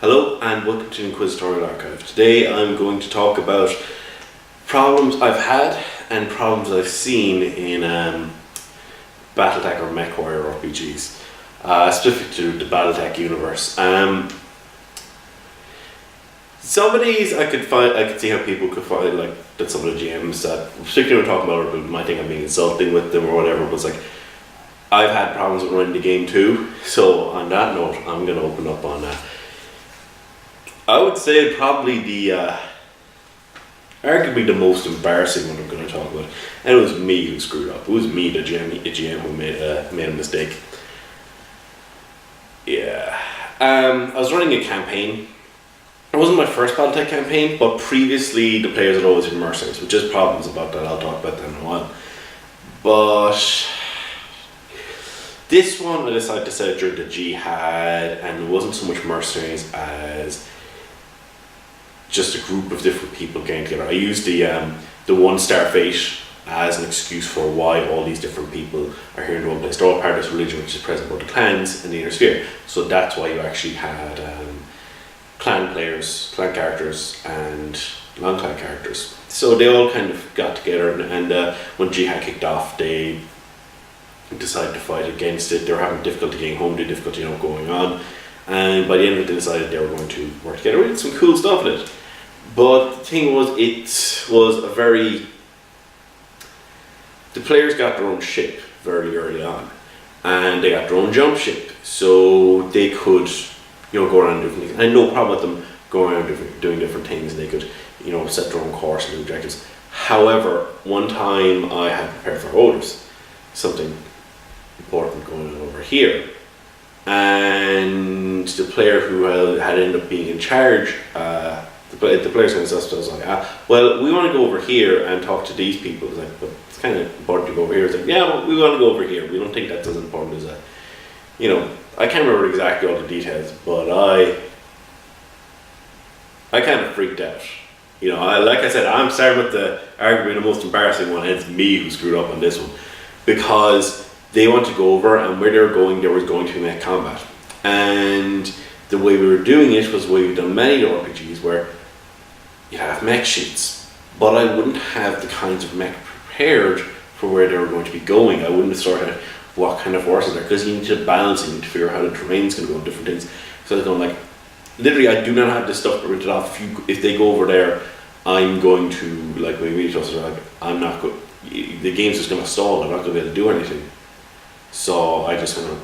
Hello and welcome to Inquisitorial Archive. Today I'm going to talk about problems I've had and problems I've seen in Battletech or Mechwarrior RPGs, specific to the Battletech universe. Some of these I could see how people could find like that some of the GMs that, particularly when talking about it, might think I'm being insulting with them or whatever, but it's like I've had problems with running the game too. So on that note, I'm going to open up on that. I would say probably the arguably the most embarrassing one I'm going to talk about, and it was me who screwed up. It was me, the GM who made a mistake. Yeah, I was running a campaign. It wasn't my first Battletech campaign, but previously the players had always been mercenaries, which is problems about that. I'll talk about that in a while. But this one I decided to set it during the jihad, and it wasn't so much mercenaries as just a group of different people getting together. I used the 1-star fate as an excuse for why all these different people are here in one place. They're all part of this religion which is present both the clans and the inner sphere. So that's why you actually had clan players, clan characters and non-clan characters. So they all kind of got together, and when jihad kicked off they decided to fight against it. They were having difficulty getting home, they had difficulty going on. And by the end of it, they decided they were going to work together. We did some cool stuff in it. But the thing was, it was a very... The players got their own ship very early on. And they got their own jump ship. So they could, go around different things. I had no problem with them going around doing different things. They could, set their own course and do objectives. However, one time I had prepared for orders. Something important going on over here. And the player who had ended up being in charge, the players kind of sussed. I was like, well, we want to go over here and talk to these people. It's like, but it's kind of important to go over here. It's like, yeah, well, we want to go over here. We don't think that's as important as that. I can't remember exactly all the details, but I kind of freaked out. Like I said, I'm starting with arguably the most embarrassing one, and it's me who screwed up on this one, because they want to go over, and where they were going, there was going to be mech combat. And the way we were doing it was the way we've done many RPGs, where you have mech sheets, but I wouldn't have the kinds of mech prepared for where they were going to be going. I wouldn't have sorted out what kind of horses there, because you need to balance, you need to figure out how the terrain's going to go and different things. So I was going like, literally, I do not have this stuff printed off. If they go over there, I'm going to, like, my immediate thoughts are like, I'm not good. The game's just going to stall. I'm not going to be able to do anything. So I just went,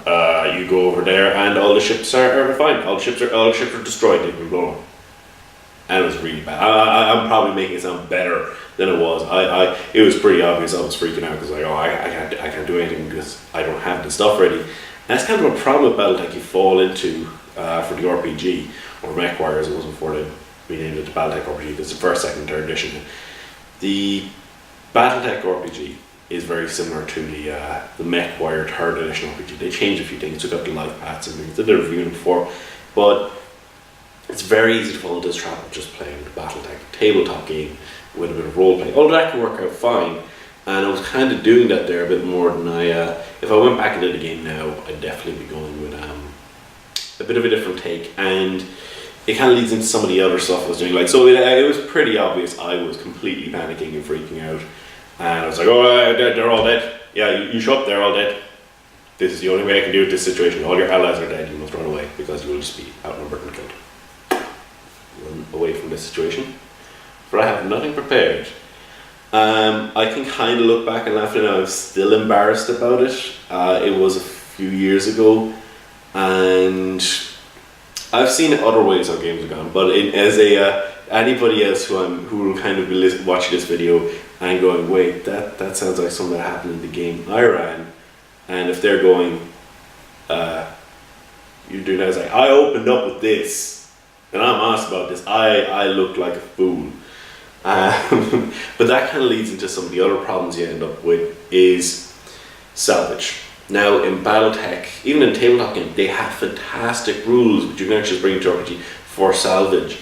you go over there, and all the ships are fine. All the ships are destroyed. They've been blown up, and it was really bad. I'm probably making it sound better than it was. It was pretty obvious. I was freaking out because I can't do anything because I don't have the stuff ready. And that's kind of a problem with Battletech you fall into for the RPG or Mechwarrior, as it wasn't for the renamed it the Battletech RPG because it's the first, second, third edition. The Battletech RPG is very similar to the Mechwarrior 3rd edition RPG. They changed a few things, took out the life paths and things that they're reviewing before, but it's very easy to fall into this trap of just playing the Battletech tabletop game with a bit of role play. Although that can work out fine, and I was kind of doing that there a bit more than if I went back into the game now, I'd definitely be going with a bit of a different take, and it kind of leads into some of the other stuff I was doing. Like, so it was pretty obvious I was completely panicking and freaking out. And I was like, oh, they're all dead. Yeah, you show up, they're all dead. This is the only way I can do it this situation. All your allies are dead, you must run away, because you will just be outnumbered and killed. Run away from this situation. But I have nothing prepared. I can kind of look back and laugh at it now. I'm still embarrassed about it. It was a few years ago, and I've seen other ways how games have gone, but as anybody else who will kind of be watching this video and going, wait, that sounds like something that happened in the game I ran, and if they're going, you're doing that, it's like, I opened up with this, and I'm honest about this, I look like a fool. But that kind of leads into some of the other problems you end up with is salvage. Now in Battletech, even in tabletop games, they have fantastic rules which you can actually bring to RPG for salvage.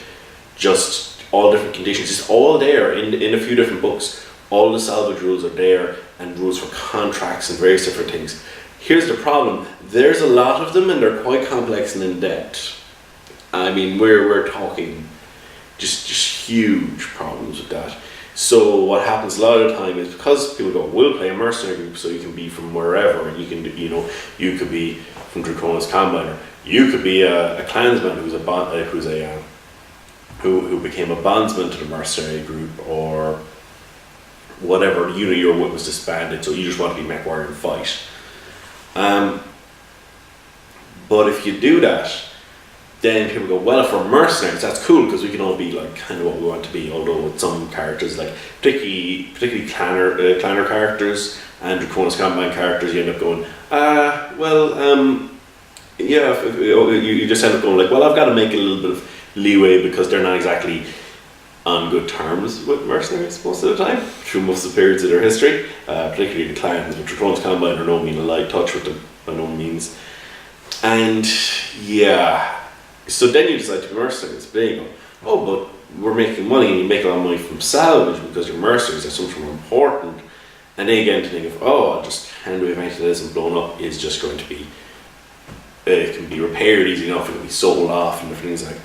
Just all different conditions, it's all there in a few different books. All the salvage rules are there, and rules for contracts and various different things. Here's the problem, there's a lot of them and they're quite complex and in-depth. I mean, we're talking just huge problems with that. So what happens a lot of the time is because people go, we'll play a mercenary group, so you can be from wherever. You can, you could be from Draconis Combiner. You could be a clansman who became a bondsman to the mercenary group, or whatever. Your whip was disbanded, so you just want to be Mechwarrior and fight. But if you do that, then people go, well, if we're mercenaries, that's cool because we can all be like kind of what we want to be. Although with some characters, like particularly clanner characters and Draconis Combine characters, you end up going, yeah, you just end up going like, well, I've got to make a little bit of leeway because they're not exactly on good terms with mercenaries most of the time, through most of the periods of their history, particularly the clans. But Draconis Combine are no mean a light touch with them by no means. And yeah, so then you decide to be mercenaries. But then you go, oh, but we're making money, and you make a lot of money from salvage because you're mercenaries, that's something more important. And then you get into think of, oh, I'll just hand away my that isn't blown up is just going to be, it can be repaired easy enough, it can be sold off and different things like.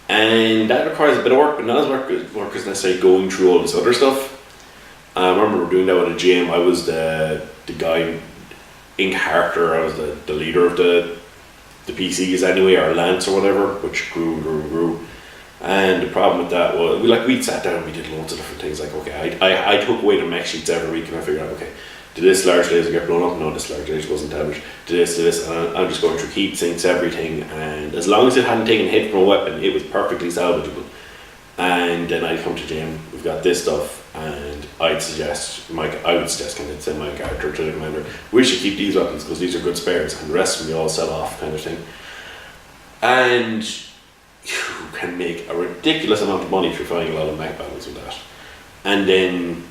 And that requires a bit of work, but not as work as necessarily going through all this other stuff. I remember doing that with a GM. I was the guy in character. I was the leader of the PCs anyway, or Lance or whatever, which grew. And the problem with that was we sat down and we did loads of different things. Like, okay, I took away the mech sheets every week and I figured out, okay, did this large laser get blown up? No, this large laser wasn't damaged. Did this, and I'm just going through heat sinks, everything, and as long as it hadn't taken a hit from a weapon, it was perfectly salvageable. And then I'd come to Jim, we've got this stuff, and I would suggest kind of send my character to the commander, we should keep these weapons because these are good spares, and the rest of them we all sell off, kind of thing. And you can make a ridiculous amount of money if you're fighting a lot of mech battles with that. And then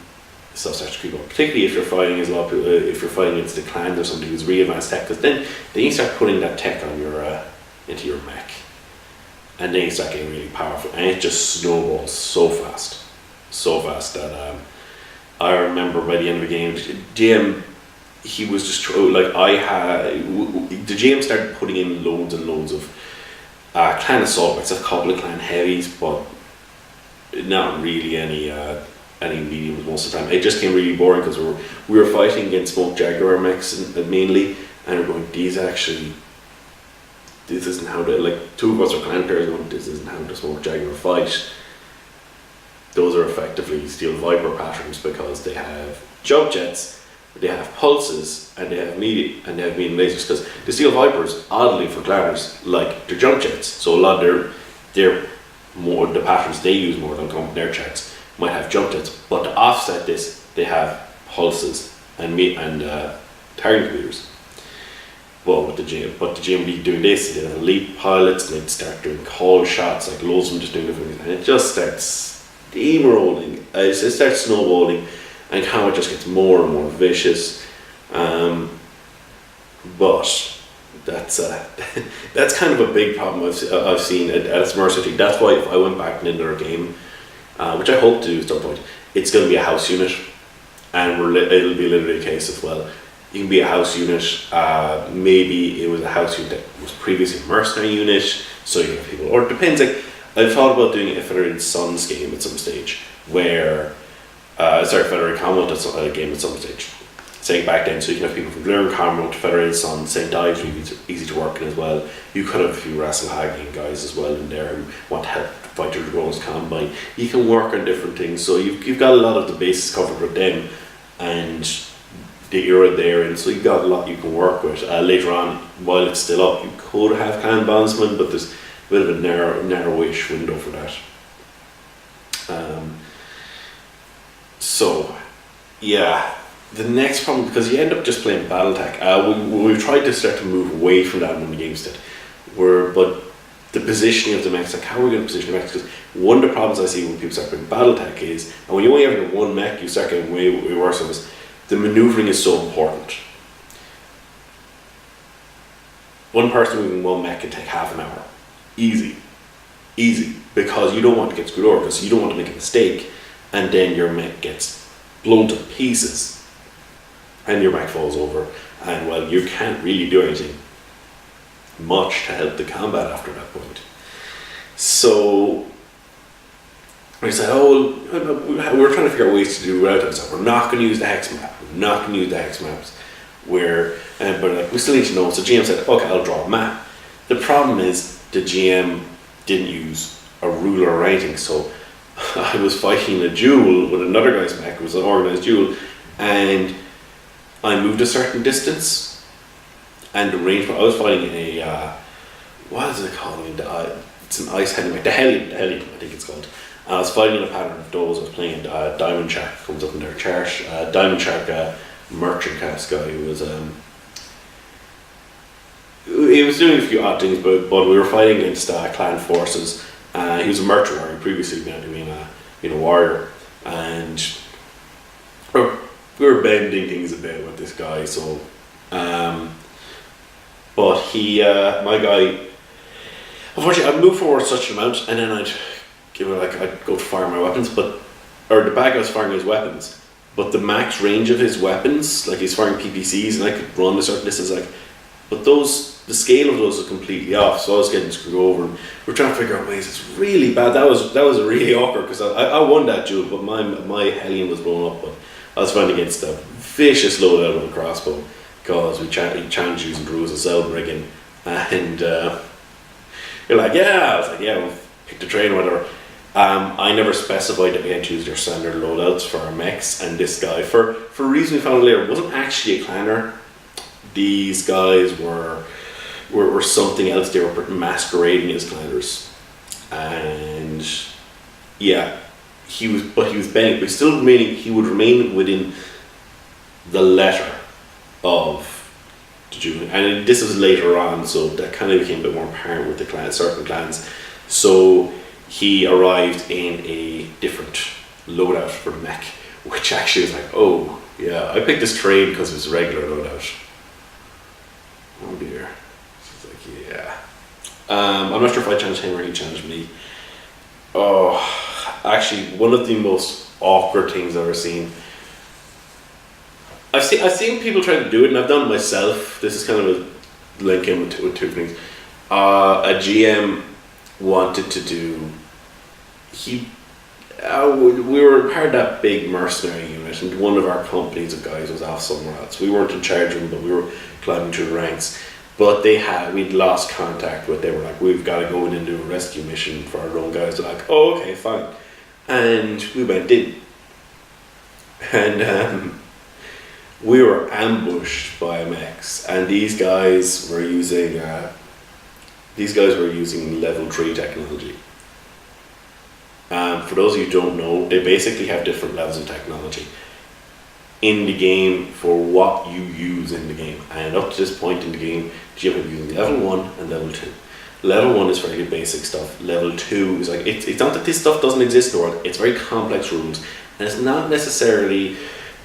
stuff starts to creep up, particularly if you're fighting if you're fighting against the clan or somebody who's really advanced tech, because then you start putting that tech on your into your mech, and then you start getting really powerful, and it just snowballs so fast that I remember by the end of the game, GM, he was just the GM started putting in loads and loads of clan assault, it's a couple of clan heavies, but not really any mediums most of the time. It just became really boring because we were fighting against Smoke Jaguar mechs mainly, and we're going, this isn't how two of us are clan players going, this isn't how the Smoke Jaguar fight. Those are effectively Steel Viper patterns because they have jump jets, they have pulses, and they have medium lasers, because the Steel Vipers, oddly for clanners, like their jump jets, so a lot of their more the patterns they use more than their jets might have jump jets, but to offset this, they have pulses and target computers. Well, with the GMB doing this, they'd have elite pilots, and they'd start doing call shots, like loads of them just doing different things, and it just starts steamrolling. It starts snowballing, and how it just gets more and more vicious. But that's kind of a big problem I've seen at Mercenary. That's why if I went back into a game, which I hope to do at some point, it's going to be a house unit, and it'll be literally a case of, well, you can be a house unit, maybe it was a house unit that was previously a mercenary unit, so you have people, or it depends, I've thought about doing a Federated Suns game at some stage, where, Federated Commonwealth game at some stage, say back then, so you can have people from Glare Commonwealth to Federated Suns, St. Dives really easy to work in as well. You could have a few Wrestle Hagging guys as well in there who want to help fight your Draconis Combine. You can work on different things, so you've got a lot of the bases covered with them, and the era there, and so you've got a lot you can work with. Later on, while it's still up, you could have Clan Bondsman, but there's a bit of a narrowish window for that. So, yeah, the next problem, because you end up just playing BattleTech, we've tried to start to move away from that when the games did, but the positioning of the mechs, like how are we going to position the mechs? Because one of the problems I see when people start playing BattleTech is, and when you only have one mech, you start getting way worse of this. The maneuvering is so important. One person moving one mech can take half an hour. Easy. Because you don't want to get screwed over, because you don't want to make a mistake, and then your mech gets blown to pieces, and your mech falls over, and well, you can't really do anything much to help the combat after that point. So we said, oh, well, we're trying to figure out ways to do without them. So we're not going to use the hex map. We're not going to use the hex maps. But like, we still need to know. So GM said, okay, I'll draw a map. The problem is the GM didn't use a ruler or anything. So I was fighting a duel with another guy's mech. It was an organized duel. And I moved a certain distance. And the range, I was fighting in a, what is it called? It's an ice heli mech. The Hellion, I think it's called. I was fighting in a pattern of those. I was playing Diamond Shark, comes up in their chart. Diamond Shark, merchant cast guy who was he was doing a few odd things, but we were fighting against clan forces. He was a Mechwarrior previously, being a warrior, and we were bending things a bit with this guy. So, but he, my guy, unfortunately, I'd move forward such an amount, and then I'd go to fire my weapons, or the bad guy was firing his weapons. But the max range of his weapons, like he's firing PPCs, and I could run a certain distance, but the scale of those was completely off, so I was getting screwed over, and we're trying to figure out ways. It's really bad. That was really awkward, because I won that duel, but my Hellion was blown up, but I was fighting against a vicious loadout of a crossbow, because we challenged using rules of Zelda rigging, and you're like, yeah, I was like, yeah, we'll pick the train, whatever. I never specified that we had to use their standard loadouts for our mechs, and this guy, for a reason we found later, wasn't actually a clanner. These guys were something else. They were masquerading as clanners, and yeah, he was bending, but still remaining. He would remain within the letter of the Jew, and this was later on, so that kind of became a bit more apparent with the certain clans. So he arrived in a different loadout for the mech, which actually was like, oh yeah, I picked this trade because it was a regular loadout. Oh dear. It's like, yeah. I'm not sure if I challenged him or he challenged me. Oh, actually, one of the most awkward things I've ever seen. I've seen people try to do it, and I've done it myself. This is kind of a link in with two things. A GM wanted to do. We were part of that big mercenary unit, and one of our companies of guys was off somewhere else. We weren't in charge of them, but we were climbing through the ranks. But we'd lost contact with. They were like, we've got to go in and do a rescue mission for our own guys. They're like, oh, okay, fine. And we went in, and we were ambushed by mechs, and these guys were using level 3 technology. For those of you who don't know, they basically have different levels of technology in the game for what you use in the game. And up to this point in the game, you have using level 1 and level 2. Level 1 is very basic stuff. Level 2 is like, it's not that this stuff doesn't exist in the world, it's very complex rules, and it's not necessarily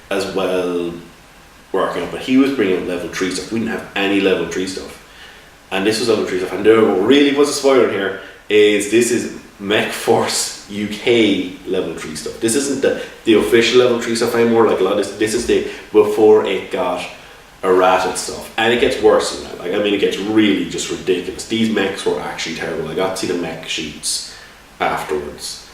as well working out, but he was bringing up level 3 stuff. We didn't have any level 3 stuff. And this was level 3 stuff. And there really was a spoiler here, this is Mech Force UK level 3 stuff. This isn't the official level 3 stuff anymore. Like a lot of this is the before it got errated stuff, and it gets worse than that. It gets really just ridiculous. These mechs were actually terrible. I got to see the mech sheets afterwards,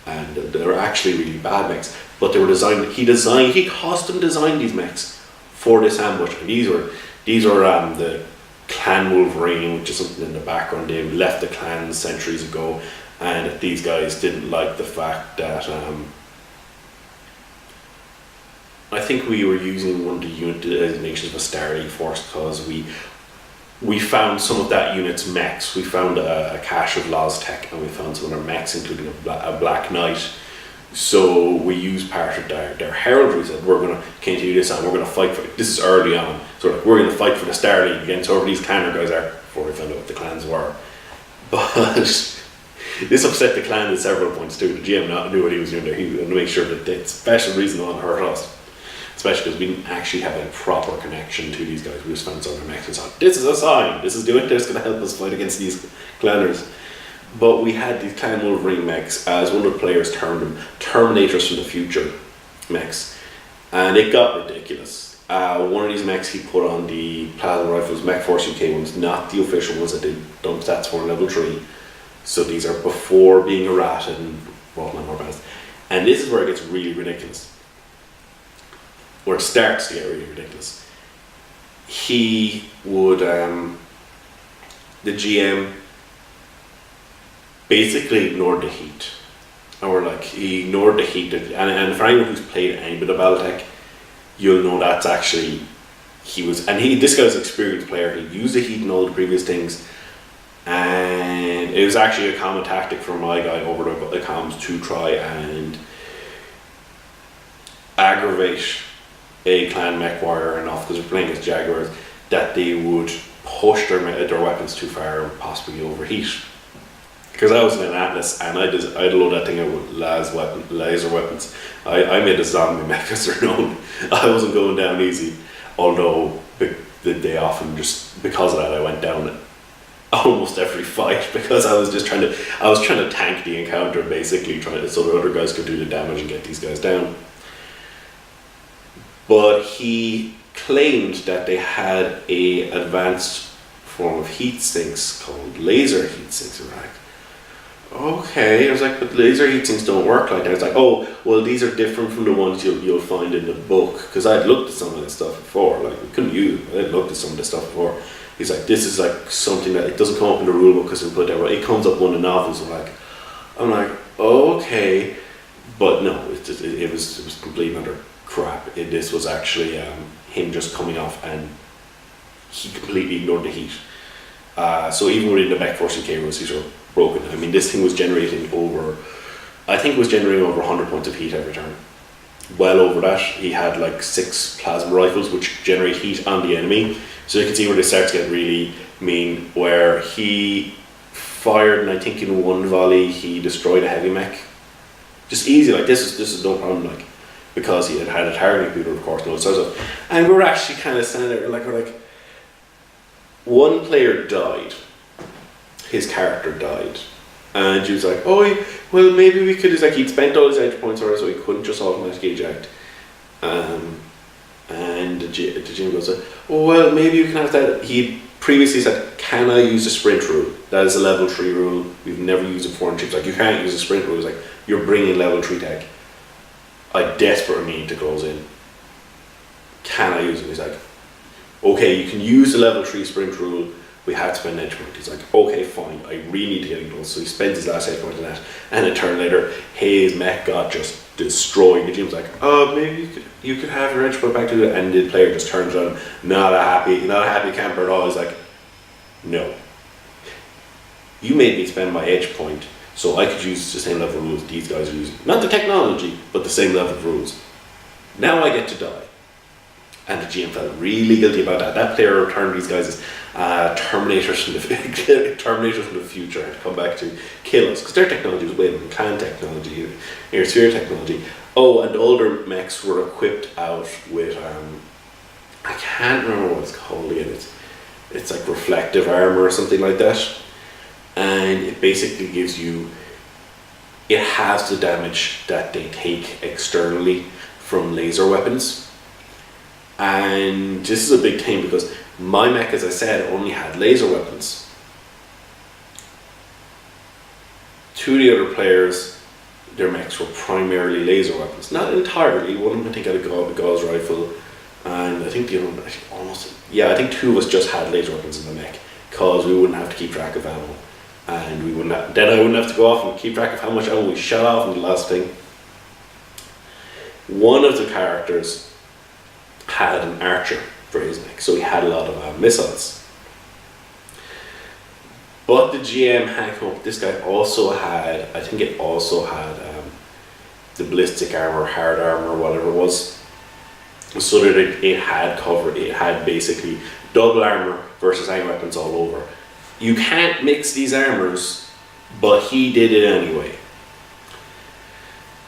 and they were actually really bad mechs. But they were designed. He custom designed these mechs for this ambush, and these were the Clan Wolverine, which is something in the background. They left the clans centuries ago, and these guys didn't like the fact that I think we were using one of the unit designations of a Starry Force, because we found some of that unit's mechs. We found a cache of Laws Tech, and we found some of their mechs, including a Black Knight. So we used part of their heraldry. Said we're going to continue this on. We're going to fight for it. This is early on, so we're going to fight for the Star League against whoever these clanner guys are. Before we found out what the clans were, but this upset the clan at several points too. The GM knew what he was doing there. He wanted to make sure that the special reason on hurt us, especially because we didn't actually have a proper connection to these guys. We just found some of their mechs and thought, this is a sign. This is going to help us fight against these clanners. But we had these Clan Wolverine mechs, as one of the players termed them, Terminators from the Future mechs. And it got ridiculous. One of these mechs he put on the plasma rifles, Mech Force UK ones, not the official ones that they dumped stats for level 3. So these are before being a rat and whatnot more balanced. And this is where it gets really ridiculous. Or it starts to get really ridiculous. He would, the GM basically ignored the heat. Or like, he ignored the heat. And for anyone who's played any bit of Battletech, you'll know that's actually, this guy's an experienced player. He used the heat in all the previous things. And it was actually a common tactic for my guy over the comms to try and aggravate a clan Mechwarrior enough, because we're playing against Jaguars, that they would push their weapons too far and possibly overheat. Because I was in an Atlas and I'd load that thing out with laser weapons. I made a zombie mech, as they're known. I wasn't going down easy, although they often, just because of that, I went down almost every fight, because I was trying to tank the encounter, basically so the other guys could do the damage and get these guys down. But he claimed that they had a advanced form of heat sinks called laser heat sinks. I'm like, okay. I was like, but laser heat sinks don't work like that. I was like, oh, well, these are different from the ones you'll find in the book, because I'd looked at some of this stuff before. Like, we couldn't use it. I'd looked at some of this stuff before. He's like, this is like something that it doesn't come up in the rule book because we put that right. It comes up in the novels. I'm like, okay, but no, it was complete utter crap. This was actually him just coming off, and he completely ignored the heat. So even within the mech forcing cables, these were broken. I mean, this thing was generating over 100 points of heat every turn. Well over that. He had like 6 plasma rifles which generate heat on the enemy. So you can see where they start to get really mean, where he fired, and I think in one volley he destroyed a heavy mech. Just easy, like this is no problem, like, because he had a targeting computer, of course, and all that sort of stuff. And we're actually kind of standing there, we're like, one player died, his character died, and he was like, oh, well, maybe we could, he'd spent all his edge points already, so he couldn't just automatically eject. And the GM goes, oh, well, maybe you can have that. He previously said, can I use a sprint rule? That is a level 3 rule. We've never used it before in chips. Like, you can't use a sprint rule. It's like, you're bringing level 3 tech. I desperately need to close in. Can I use it? He's like, okay, you can use the level 3 sprint rule. We have to spend an edge point. He's like, okay, fine. I really need to get in close. So he spends his last edge point on that. And a turn later, his mech got just destroyed. The GM's like, oh, maybe you could have your edge point back to it. And the player just turns around, not a happy camper at all. He's like, no. You made me spend my edge point so I could use the same level of rules these guys are using. Not the technology, but the same level of rules. Now I get to die. And the GM felt really guilty about that. That player returned these guys as Terminators from the future, had to come back to kill us, because their technology was way better than clan technology, air sphere technology. Oh, and all their mechs were equipped out with I can't remember what it's called again. It's like reflective armor or something like that, and it basically gives you. It has the damage that they take externally from laser weapons. And this is a big thing, because my mech, as I said, only had laser weapons. 2 of the other players, their mechs were primarily laser weapons. Not entirely. One of them, I think, had a Gauss rifle, and I think the other one, I think 2 of us just had laser weapons in the mech, because we wouldn't have to keep track of ammo, and then I wouldn't have to go off and keep track of how much ammo we shot off in the last thing. One of the characters had an archer for his mech, so he had a lot of missiles. But the GM had come up, this guy also had, I think it also had the ballistic armor, hard armor, whatever it was, so that it had cover, it had basically double armor versus iron weapons all over. You can't mix these armors, but he did it anyway.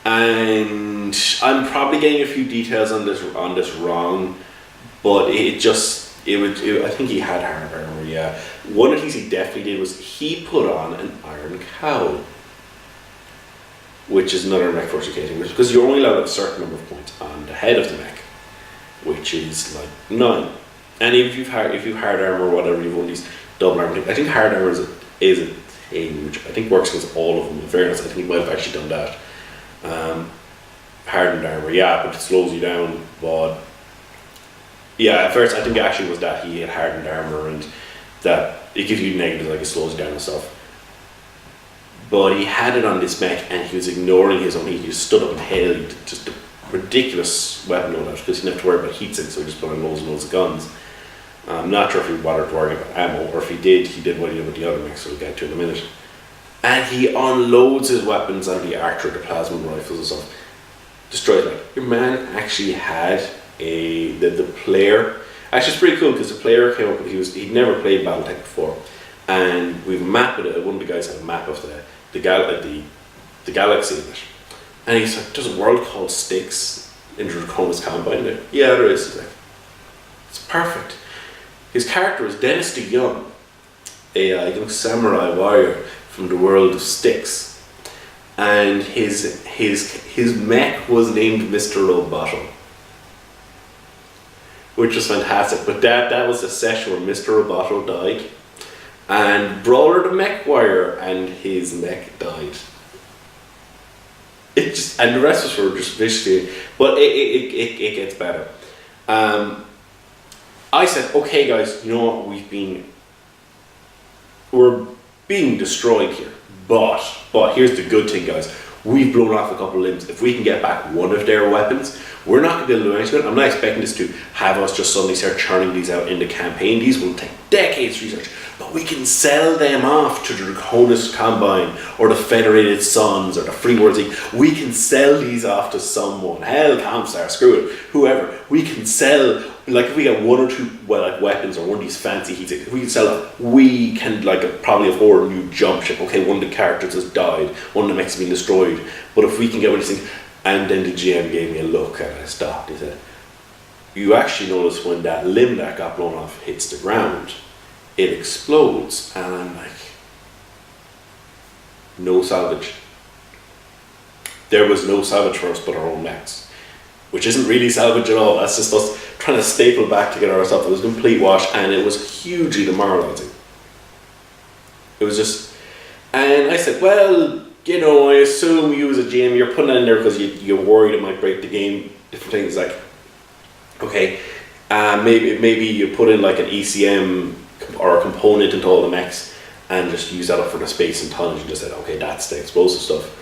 And I'm probably getting a few details on this wrong, but I think he had hard armor, yeah. One of the things he definitely did was he put on an iron cowl, which is another mech force casing, because you're only allowed a certain number of points on the head of the mech, which is like 9. And if you've hard armor or whatever, you've one of these double armor. I think hard armor is which I think works against all of them. In fairness, I think he might have actually done that. Hardened armor, yeah, but it slows you down. But yeah, at first I think it actually was that he had hardened armor and that it gives you negatives, like it slows you down and stuff. But he had it on this mech and he was ignoring his own heat. He just stood up and held just a ridiculous weapon loadout because he didn't have to worry about heat sinks, so he just put on loads and loads of guns. I'm not sure if he bothered to worry about ammo, or if he did what he did with the other mechs, so we'll get to in a minute. And he unloads his weapons on the archer, the plasma rifles and stuff. Destroyed. Like, your man actually had the player. Actually, it's pretty cool because the player came up and he'd never played BattleTech before, and we've mapped it. One of the guys had a map of the galaxy in it, and he's like, "There's a world called Styx in Draconis Combine." Like, yeah, there is. He's like, it's perfect. His character is Dennis DeYoung, a young samurai warrior from the world of Styx, and his mech was named Mr. Roboto, which was fantastic. But that was the session where Mr. Roboto died, and Brawler the Mechwarrior and his mech died. And the rest of us were just viciously, but it gets better. I said, okay guys, you know what, we're being destroyed here, but here's the good thing, guys. We've blown off a couple of limbs. If we can get back one of their weapons, we're not going to be able to do anything. I'm not expecting this to have us just suddenly start churning these out in the campaign. These will take decades to research, but we can sell them off to the Draconis Combine or the Federated Sons or the Free World League. We can sell these off to someone. Hell, Comstar, screw it, whoever. We can sell, like if we get one or two weapons or one of these fancy heat sinks, if we can sell it, we can probably afford a new jump ship. Okay, one of the characters has died, one of the mechs has been destroyed, but if we can get one of these things. And then the GM gave me a look and I stopped. He said, you actually notice when that limb that got blown off hits the ground, it explodes. And I'm like, no salvage. There was no salvage for us but our own mechs, which isn't really salvage at all. That's just us trying to staple back together our stuff. It was a complete wash and it was hugely demoralizing. It was just, and I said, well, you know, I assume you as a GM, you're putting it in there because you're worried it might break the game. Different things like, okay, maybe you put in like an ECM or a component into all the mechs and just use that up for the space and tonnage and just said, okay, that's the explosive stuff.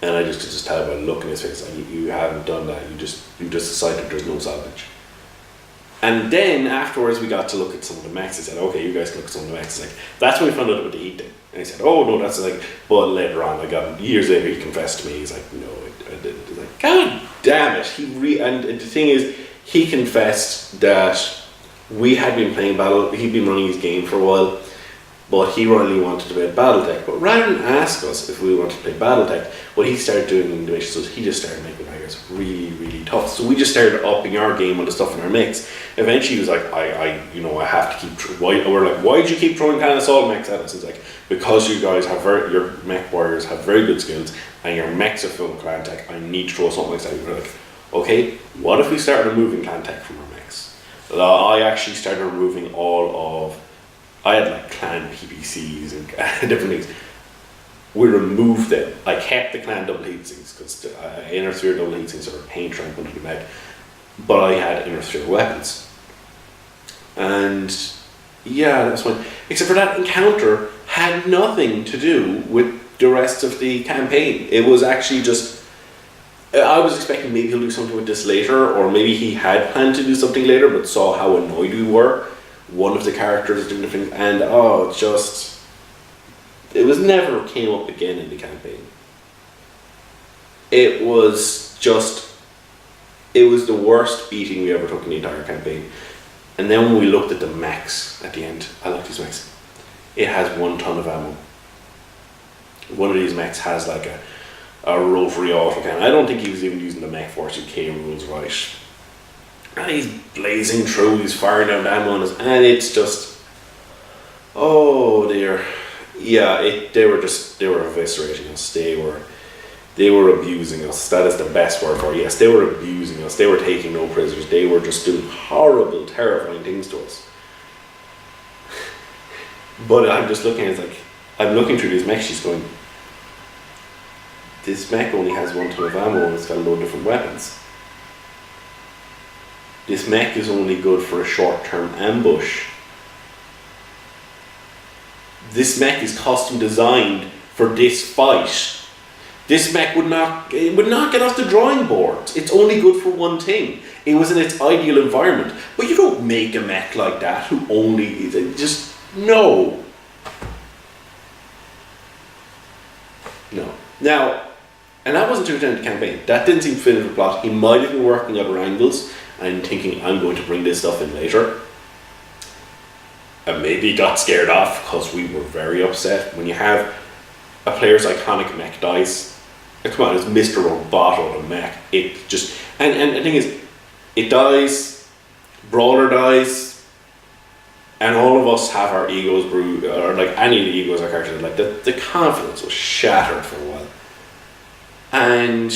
And I just tell by looking at his face, like, you haven't done that. You just decided there's no salvage. And then afterwards we got to look at some of the mechs. I said, okay, you guys can look at some of the mechs. It's like, that's when we found out about the heat thing. And he said, oh no, that's like, but later on, years later, he confessed to me, he's like, no, I didn't. He's like, God damn it. And the thing is, he confessed that we had been playing he'd been running his game for a while, but he really wanted to play BattleTech. But rather than ask us if we wanted to play BattleTech, what he started doing in the missions was he just started making Tigers really, really tough. So we just started upping our game on the stuff in our mix. Eventually he was like, I have to keep, we're like, why did you keep throwing kind of assault mechs at us? He's like, because you guys have your mech warriors have very good skills and your mechs are full of clan tech, I need to throw something like that. We're like, okay, what if we started removing clan tech from our mechs? I actually started removing I had like clan PPCs and different things. We removed them. I kept the clan double heat sinks because inner sphere double heat sinks are a pain trying to put into the mech, but I had inner sphere weapons. And yeah, that's fine. Except for that encounter had nothing to do with the rest of the campaign. It was actually just, I was expecting maybe he'll do something with this later, or maybe he had planned to do something later but saw how annoyed we were. One of the characters doing different things, and it was never came up again in the campaign. It was the worst beating we ever took in the entire campaign. And then when we looked at the mechs at the end, I like these mechs. It has 1 ton of ammo. One of these mechs has like a rotary autocannon. I don't think he was even using the Mech Force UK rules right. And he's blazing through, he's firing down ammo on us, and it's just, oh dear. Yeah, they were eviscerating us. They were abusing us. That is the best word for it. Yes, they were abusing us. They were taking no prisoners. They were just doing horrible, terrifying things to us. But I'm just looking at it like, I'm looking through these mechs, she's going, this mech only has 1 ton of ammo and it's got a load of different weapons. This mech is only good for a short-term ambush. This mech is custom designed for this fight. This mech would not get off the drawing board. It's only good for one thing. It was in its ideal environment. But you don't make a mech like that who only, just, no. No. Now, and that wasn't to attend the campaign. That didn't seem to fit into the plot. He might have been working other angles and thinking, I'm going to bring this stuff in later. And maybe got scared off because we were very upset. When you have a player's iconic mech dies, come on, it's Mr. Roboto, the mech. It just, and the thing is, it dies, Brawler dies, and all of us have our egos bruised, or like any of the egos our characters, like the confidence was shattered for a while. And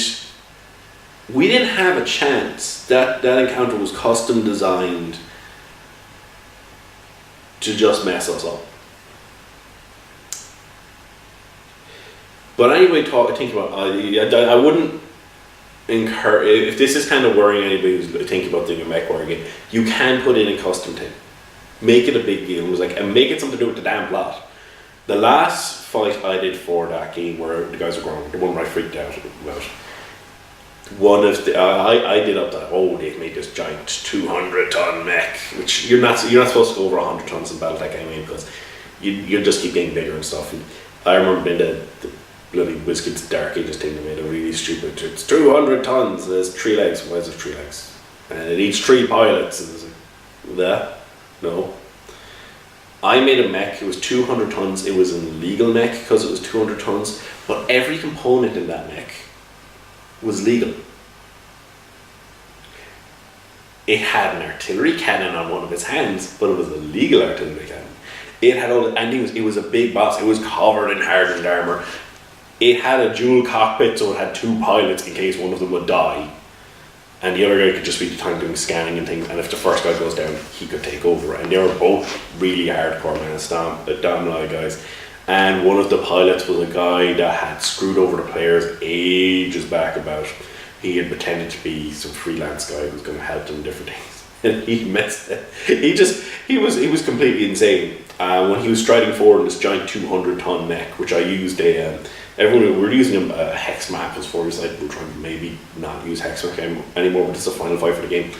we didn't have a chance. That encounter was custom designed to just mess us up. But anyway, think about, I wouldn't encourage, if this is kind of worrying anybody who's thinking about doing a Mechwarrior game, you can put in a custom thing. Make it a big deal. It was like, and make it something to do with the damn plot. The last fight I did for that game where the guys were growing, the one where I freaked out about, one of the, I did up that, they've made this giant 200-ton mech, which you're not supposed to go over 100 tons in Battletech anyway, because you'll just keep getting bigger and stuff. And I remember in the bloody WizKids Dark Ages thing, they made a really stupid, it's 200 tons, there's 3 legs, why is there 3 legs? And it needs 3 pilots, and it's like, that? No. I made a mech, it was 200 tons, it was an illegal mech because it was 200 tons, but every component in that mech was legal. It had an artillery cannon on one of its hands, but it was a legal artillery cannon. It had all the, and it was a big boss, it was covered in hardened armour. It had a dual cockpit, so it had 2 pilots in case one of them would die. And the other guy could just be the time doing scanning and things, and if the first guy goes down, he could take over. And they were both really hardcore, man, damn lie guys. And one of the pilots was a guy that had screwed over the players ages back about. He had pretended to be some freelance guy who was going to help them in different things. And he messed it. He was completely insane. When he was striding forward in this giant 200-ton mech, which I used we were using a hex map as far as we're trying to maybe not use hex map anymore, but it's a final fight for the game.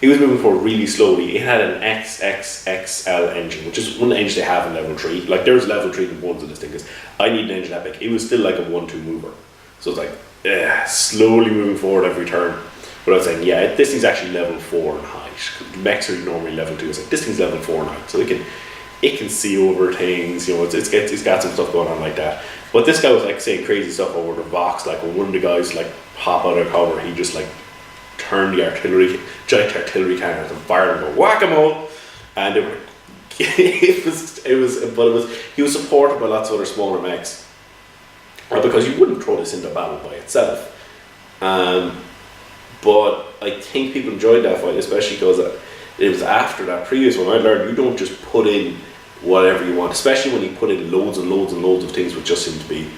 He was moving forward really slowly. It had an XXXL engine, which is one engine they have in level 3. Like there's level 3 and 1s of this thing, because I need an engine that big. It was still like a 1-2 mover. So it's like, slowly moving forward every turn. But I was saying, this thing's actually level 4 in height. Mechs are normally level 2. It's like, this thing's level 4 in height. So it can see over things, it's got some stuff going on like that. But this guy was like saying crazy stuff over the box, like when one of the guys like pop out of cover, he just like turned the giant artillery cannon and fired and go whack-a-mole, and it was he was supported by lots of other smaller mechs, because you wouldn't throw this into battle by itself. But I think people enjoyed that fight, especially because it was after that previous one. I learned you don't just put in whatever you want, especially when you put in loads and loads and loads of things which just seem to be,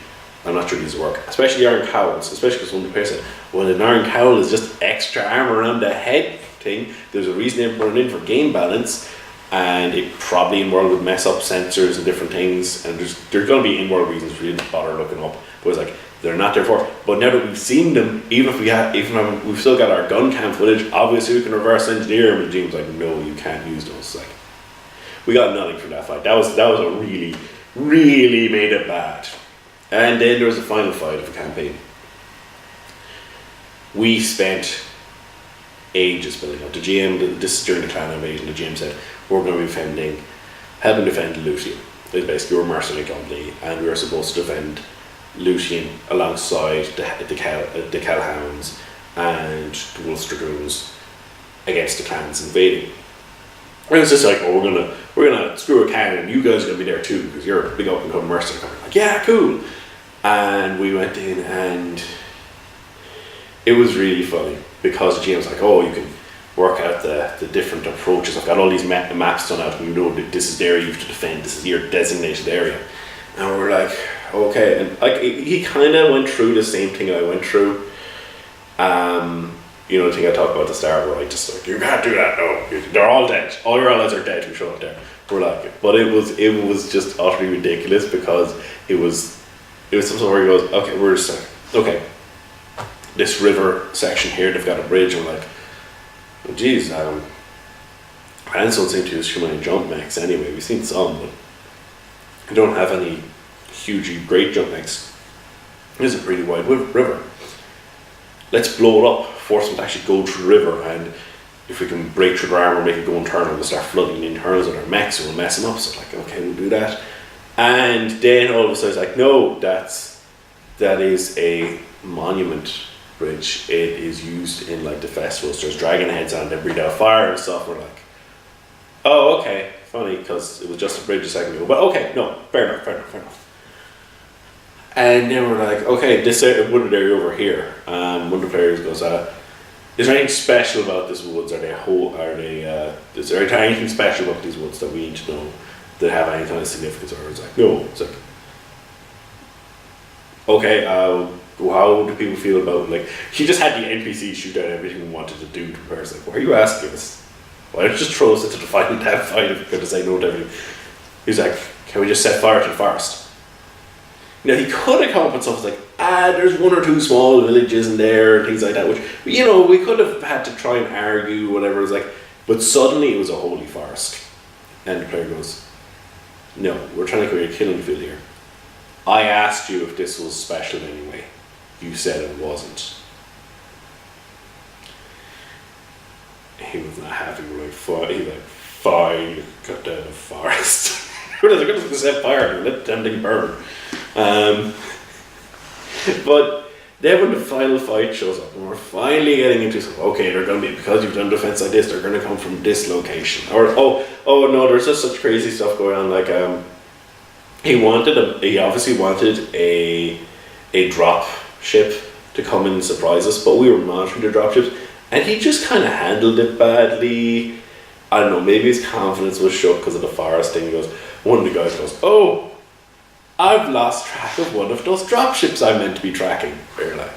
I'm not sure these work, especially the iron cowls, especially because one of the players said, well, an iron cowl is just extra armor around the head thing. There's a reason they put it in for game balance, and it probably in world would mess up sensors and different things, and there's going to be in-world reasons we didn't bother looking up, but it's like, they're not there for. But now that we've seen them, even if we've still got our gun cam footage, obviously we can reverse engineer them, and James was like, no, you can't use those. Like, we got nothing from that fight. That was a really, really made it bad. And then there was the final fight of the campaign. We spent ages building up. The GM, this is during the clan invasion, the GM said, we're going to be helping defend Lucian. It's basically we're a mercenary company, and we were supposed to defend Lucian alongside the Calhounds and the Wolf Dragoons against the clans invading. And it's just like, we're gonna screw a cannon, you guys are gonna be there too, because you're a big up and coming mercenary company. Like, yeah, cool. And we went in, and it was really funny because the GM was like, you can work out the different approaches. I've got all these maps done out, and you know that this is the area you have to defend, this is your designated area. And we're like, okay. And like he kind of went through the same thing I went through. You know, the thing I talked about at the start, where I just like, you can't do that. No, they're all dead. All your allies are dead who show up there. We're like, but it was just utterly ridiculous because it was something where he goes, okay, we're just like, okay, this river section here, they've got a bridge. And we're like, well, geez, plants don't seem to use too many jump mechs anyway. We've seen some, but we don't have any hugely great jump mechs. It's a pretty wide river. Let's blow it up, force them to actually go through the river, and if we can break through their armor, make it go internal, we'll start flooding the internals of their mechs and we'll mess them up. So like, okay, we'll do that. And then all of a sudden it's like, no, that is a monument bridge. It is used in like the festivals. There's dragon heads on it, they breathe out fire and stuff. We're like, oh, okay, funny, because it was just a bridge a second ago. But okay, no, fair enough. And then we're like, okay, this wooded area over here. One of the players goes, is there anything special about this woods? Is there anything special about these woods that we need to know that have any kind of significance? Or it's like, no. It's like, okay, how do people feel about, like, he just had the NPCs shoot out everything we wanted to do to prepare. It's like, why are you asking us? Why don't you just throw us into the final damn fight if you're going to say no to everything? He's like, can we just set fire to the forest? You know, he could have come up with stuff like, there's one or two small villages in there and things like that, which, you know, we could have had to try and argue, whatever. It was like, but suddenly it was a holy forest. And the player goes, no, we're trying to create a killing field here. I asked you if this was special in any way. You said it wasn't. He was not happy. We're like, fine, cut down the forest. We're just going to set fire and let them thing burn. But then when the final fight shows up, and we're finally getting into something, okay, they're going to be, because you've done defense like this, they're going to come from this location. Or, oh no, there's just such crazy stuff going on. Like, he obviously wanted a drop ship to come and surprise us, but we were monitoring the drop ships, and he just kind of handled it badly. I don't know, maybe his confidence was shook because of the forest thing. One of the guys goes, oh, I've lost track of one of those dropships I'm meant to be tracking. They're like,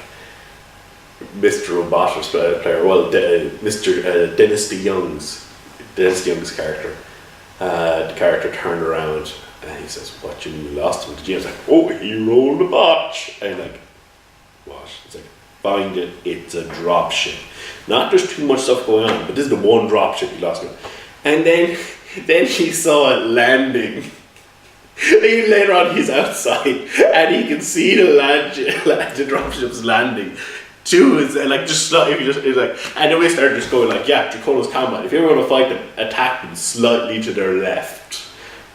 Mr. Robotics player, well, Mr. Dennis DeYoung's character. The character turned around and he says, what, you mean you lost him? The GM's like, oh, he rolled a botch. And like, what? It's like, find it, it's a dropship. Not there's too much stuff going on, but this is the one dropship he lost him. And then he saw it landing. Later on, he's outside and he can see the dropships landing to his, like, just slightly, he's like, and then we started just going like, yeah, Dracona's combat. If you ever want to fight them, attack them slightly to their left.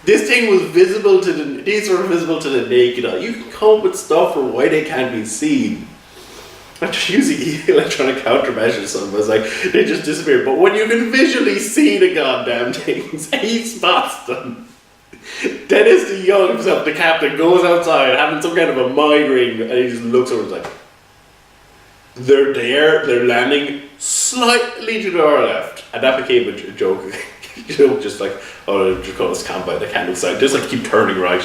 This thing was visible these were visible to the naked eye. You can come up with stuff for why they can't be seen. After using electronic countermeasures, something was like, they just disappeared. But when you can visually see the goddamn things, he spots them. Dennis DeYoung himself, the captain, goes outside having some kind of a migraine, and he just looks over and is like, they're there, they're landing slightly to our left. And that became a joke. Just like, oh, Dracona's combat, they can't look side, just like keep turning right.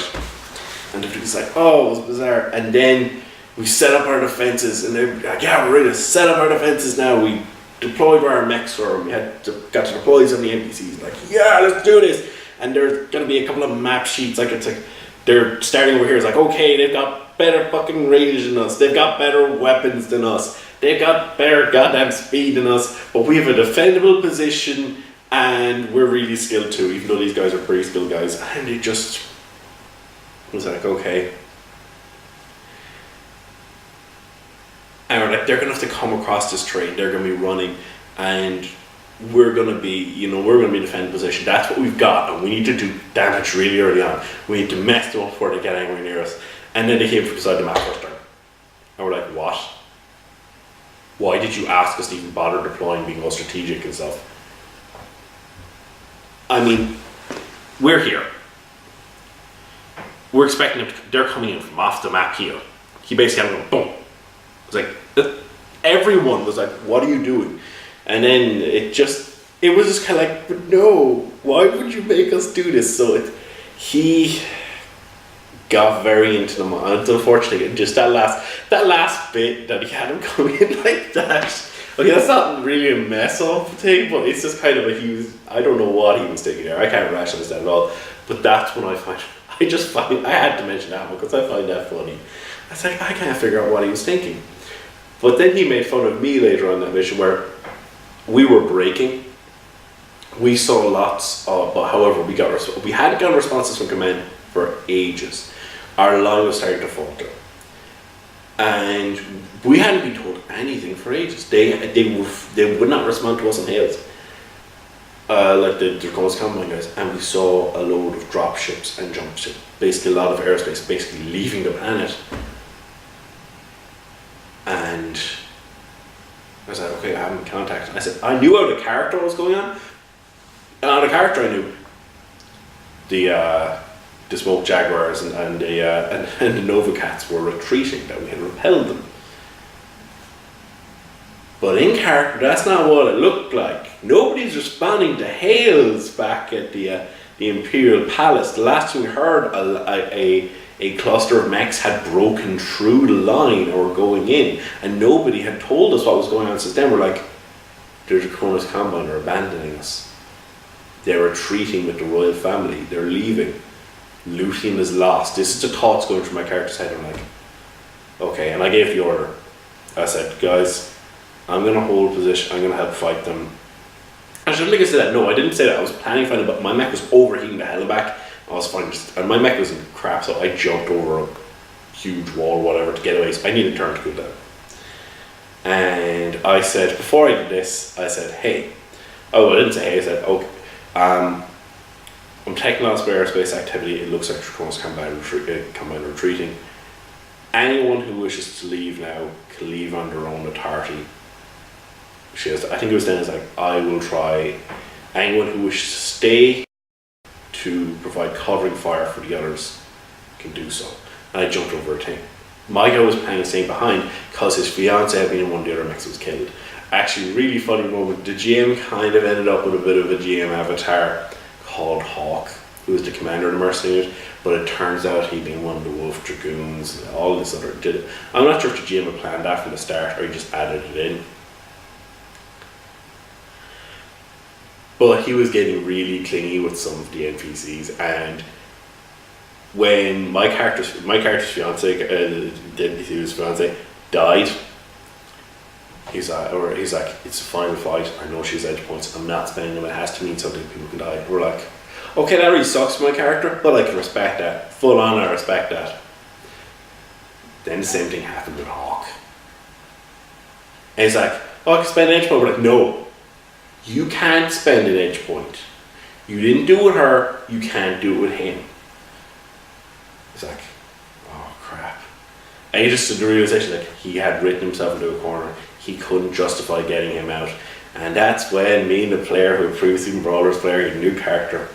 And everybody's like, oh, it was bizarre. And then we set up our defenses, and they're like, yeah, we're ready to set up our defenses now. We deployed our mechs for them. We got to deploy some of the NPCs. Like, yeah, let's do this. And there's going to be a couple of map sheets. Like, it's like, they're starting over here. It's like, okay, they've got better fucking range than us. They've got better weapons than us. They've got better goddamn speed than us. But we have a defendable position, and we're really skilled too, even though these guys are pretty skilled guys. And it just was like, okay. And we're like, they're going to have to come across this terrain. They're going to be running, and we're going to be, defending position. That's what we've got, and we need to do damage really early on. We need to mess them up before they get anywhere near us. And then they came from beside the map first turn. And we're like, what? Why did you ask us to even bother deploying, being all strategic and stuff? I mean, we're here. We're expecting them they're coming in from off the map here. He basically had to go, boom. It was like, everyone was like, what are you doing? And then it was just kind of like, but no, why would you make us do this? So he got very into them. And unfortunately, just that last bit that he had him come in like that. Okay, that's not really a mess up thing, but it's just kind of I don't know what he was thinking there. I can't rationalize that at all. But that's when I had to mention that because I find that funny. I was like, I can't figure out what he was thinking. But then he made fun of me later on that mission where we were breaking. We saw lots of, but however, we hadn't got responses from command for ages. Our line was starting to falter. And we hadn't been told anything for ages. They would not respond to us on hails. Like the Draconis Combine guys, and we saw a load of drop ships and jump ships. Basically a lot of aerospace basically leaving the planet. And I was like, okay, I haven't been contacted. I said, I knew how the character was going on. And on the character I knew the Smoke Jaguars and the Nova Cats were retreating, that we had repelled them. But in character, that's not what it looked like. Nobody's responding to hails back at the Imperial Palace. The last time we heard, a cluster of mechs had broken through the line or were going in, and nobody had told us what was going on since then. We're like, the Draconis Combine are abandoning us. They're retreating with the royal family. They're leaving. Luthian is lost. This is the thoughts going through my character's head. I'm like, okay, and I gave the order. I said, guys, I'm going to hold position. I'm going to help fight them. I shouldn't think I said that. No, I didn't say that. I was planning to fight them, but my mech was overheating the hell back. I was fine. And my mech was in crap, so I jumped over a huge wall, whatever, to get away. So I needed a turn to cool down. And I said, before I did this, I said, hey. Oh, I didn't say hey. I said, okay. I'm taking lots of aerospace activity. It looks like Draconis Combine retreating. Anyone who wishes to leave now can leave on their own authority. I think it was then, it's like, I will try. Anyone who wishes to stay to provide covering fire for the others can do so. And I jumped over a thing. My guy was planning on staying behind because his fiance had been in one of the other mechs was killed. Actually, really funny moment. The GM kind of ended up with a bit of a GM avatar called Hawk, who was the commander of the mercenary unit, but it turns out he'd been one of the Wolf Dragoons and all this other did it. I'm not sure if the GM had planned that from the start or he just added it in. But he was getting really clingy with some of the NPCs, and when my character's fiance, the NPC whose fiance died, he's like, it's a final fight. I know she's edge points. I'm not spending them. It has to mean something. People can die. We're like, okay, that really sucks for my character, but I can respect that. Full on, I respect that. Then the same thing happened with Hawk. And he's like, oh, I can spend an edge point. We're like, no. You can't spend an edge point. You didn't do it with her, you can't do it with him. It's like, oh crap. And he just did the realization that he had written himself into a corner. He couldn't justify getting him out. And that's when me and the player who had previously been Brawler's player, a new character,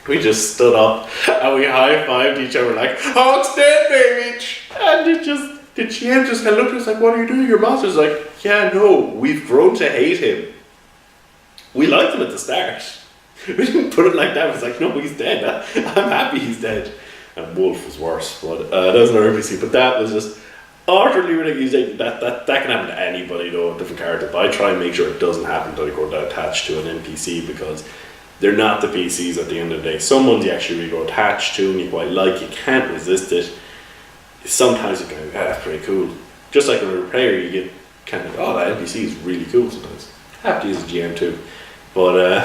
we just stood up and we high-fived each other like, Hawk's dead, baby! And the GM just kind of looked at us like, what are you doing? Your master's like, yeah, no, we've grown to hate him. We liked him at the start. We didn't put it like that. It was like, no, he's dead. I'm happy he's dead. And Wolf was worse, but that was another NPC. But that was just utterly ridiculous. That can happen to anybody, though, a different character. But I try and make sure it doesn't happen to go attached to an NPC because they're not the PCs at the end of the day. Some ones you actually really go attached to and you quite like. You can't resist it. Sometimes you go, yeah, that's pretty cool. Just like when you're a player, you get kind of, oh, that NPC is really cool sometimes. Have to use a GM too. But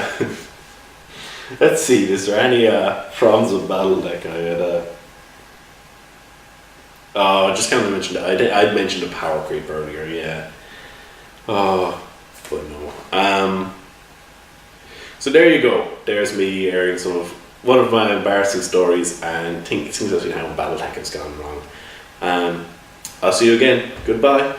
let's see, is there any problems with Battle Deck? I had just kind of mentioned it. I'd mentioned the power creep earlier, yeah. Oh, but no. So there you go. There's me airing one of my embarrassing stories and things that how Battle Tech has gone wrong. I'll see you again. Goodbye.